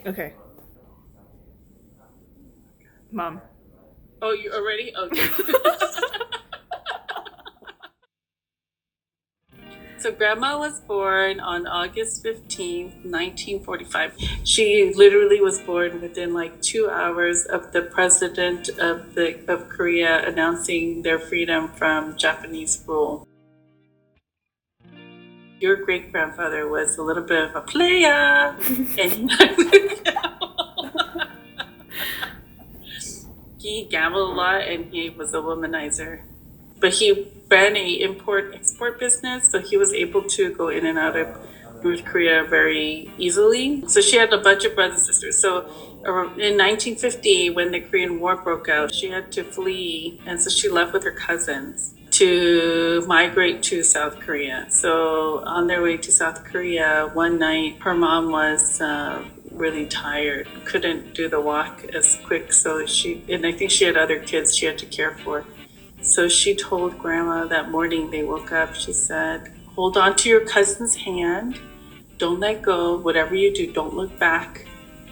Okay. Mom. Oh, you already? Okay. So grandma was born on August 15th, 1945. She literally was born within like 2 hours of the president of Korea announcing their freedom from Japanese rule. Your great grandfather was a little bit of a player, and he gambled a lot, and he was a womanizer. But he ran a import export business, so he was able to go in and out of North Korea very easily. So she had a bunch of brothers and sisters. So in 1950, when the Korean War broke out, she had to flee, and so she left with her cousins to migrate to South Korea. So on their way to South Korea, one night her mom was really tired, couldn't do the walk as quick. So and I think she had other kids she had to care for. So she told grandma that morning they woke up, she said, hold on to your cousin's hand. Don't let go. Whatever you do, don't look back.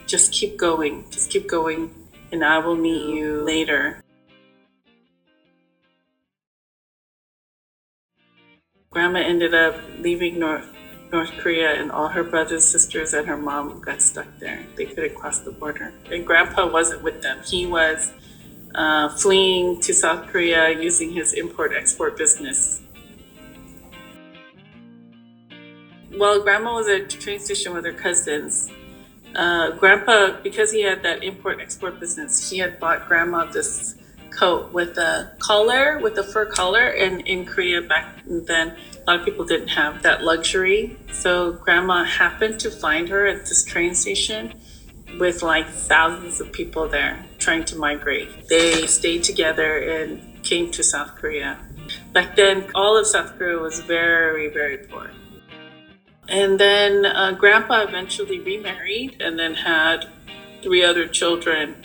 Just keep going. Just keep going. And I will meet you later. Grandma ended up leaving North Korea, and all her brothers, sisters, and her mom got stuck there. They couldn't cross the border. And grandpa wasn't with them. He was fleeing to South Korea using his import-export business. While grandma was at the train station with her cousins, grandpa, because he had that import-export business, he had bought grandma this coat with a collar, with a fur collar, and in Korea back then, a lot of people didn't have that luxury. So grandma happened to find her at this train station with like thousands of people there trying to migrate. They stayed together and came to South Korea. Back then, all of South Korea was very, very poor. And then grandpa eventually remarried and then had 3 other children.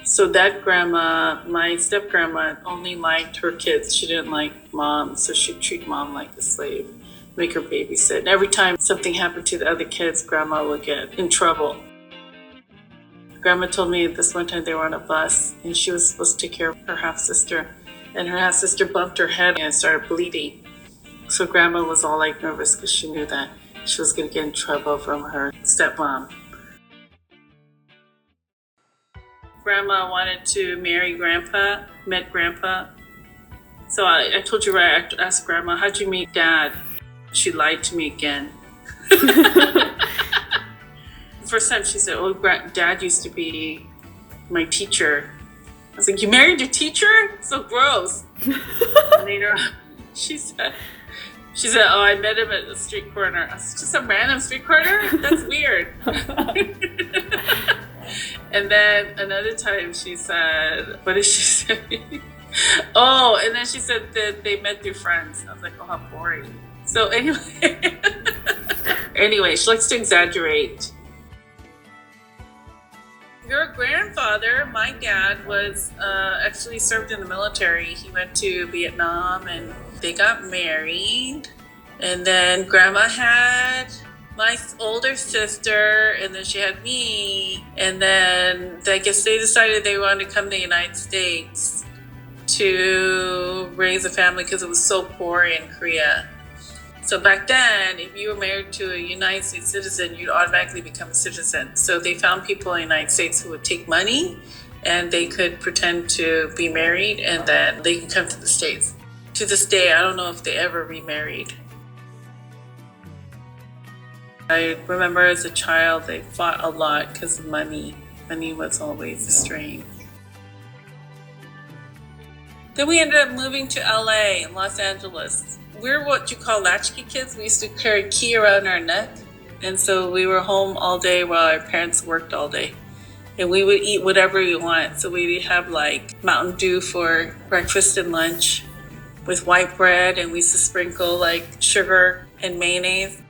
So that grandma, my step grandma, only liked her kids. She didn't like mom, so she'd treat mom like a slave, make her babysit. And every time something happened to the other kids, grandma would get in trouble. Grandma told me this one time they were on a bus and she was supposed to take care of her half-sister, and her half-sister bumped her head and started bleeding. So grandma was all like nervous because she knew that she was going to get in trouble from her stepmom. Grandma wanted to marry grandpa, met grandpa. So I told you, right, I asked grandma, how'd you meet dad? She lied to me again. First time she said, oh, dad used to be my teacher. I was like, you married your teacher? So gross. And later she said, oh, I met him at the street corner. I was just a random street corner? That's weird. And then another time she said, what did she say? Oh, and then she said that they met through friends. I was like, oh, how boring. So anyway, she likes to exaggerate. Your grandfather, my dad, was actually served in the military. He went to Vietnam and they got married. And then grandma had my older sister, and then she had me. And then I guess they decided they wanted to come to the United States to raise a family because it was so poor in Korea. So back then, if you were married to a United States citizen, you'd automatically become a citizen. So they found people in the United States who would take money and they could pretend to be married, and then they could come to the States. To this day, I don't know if they ever remarried. I remember as a child, they fought a lot because of money. Money was always a strain. Then we ended up moving to LA, Los Angeles. We're what you call latchkey kids. We used to carry a key around our neck. And so we were home all day while our parents worked all day. And we would eat whatever we want. So we'd have like Mountain Dew for breakfast and lunch with white bread. And we used to sprinkle like sugar and mayonnaise.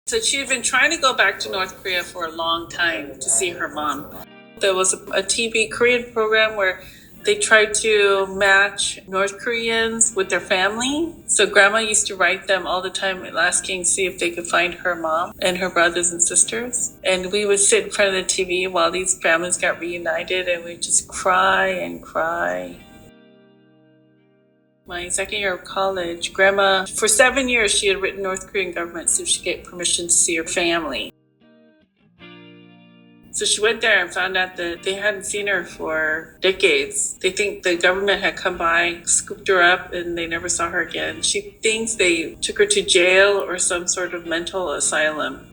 So she had been trying to go back to North Korea for a long time to see her mom. There was a TV Korean program where They tried to match North Koreans with their family. So grandma used to write them all the time asking see if they could find her mom and her brothers and sisters. And we would sit in front of the TV while these families got reunited and we'd just cry and cry. My second year of college, grandma, for 7 years, she had written North Korean government so she could get permission to see her family. So she went there and found out that they hadn't seen her for decades. They think the government had come by, scooped her up, and they never saw her again. She thinks they took her to jail or some sort of mental asylum.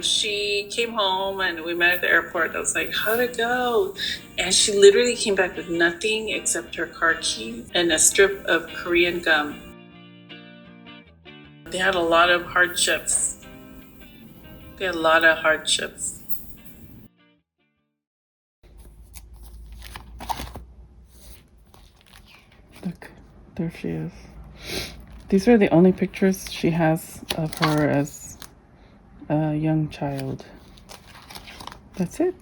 She came home and we met at the airport. I was like, how'd it go? And she literally came back with nothing except her car keys and a strip of Korean gum. They had a lot of hardships. Look, there she is. These are the only pictures she has of her as a young child. That's it.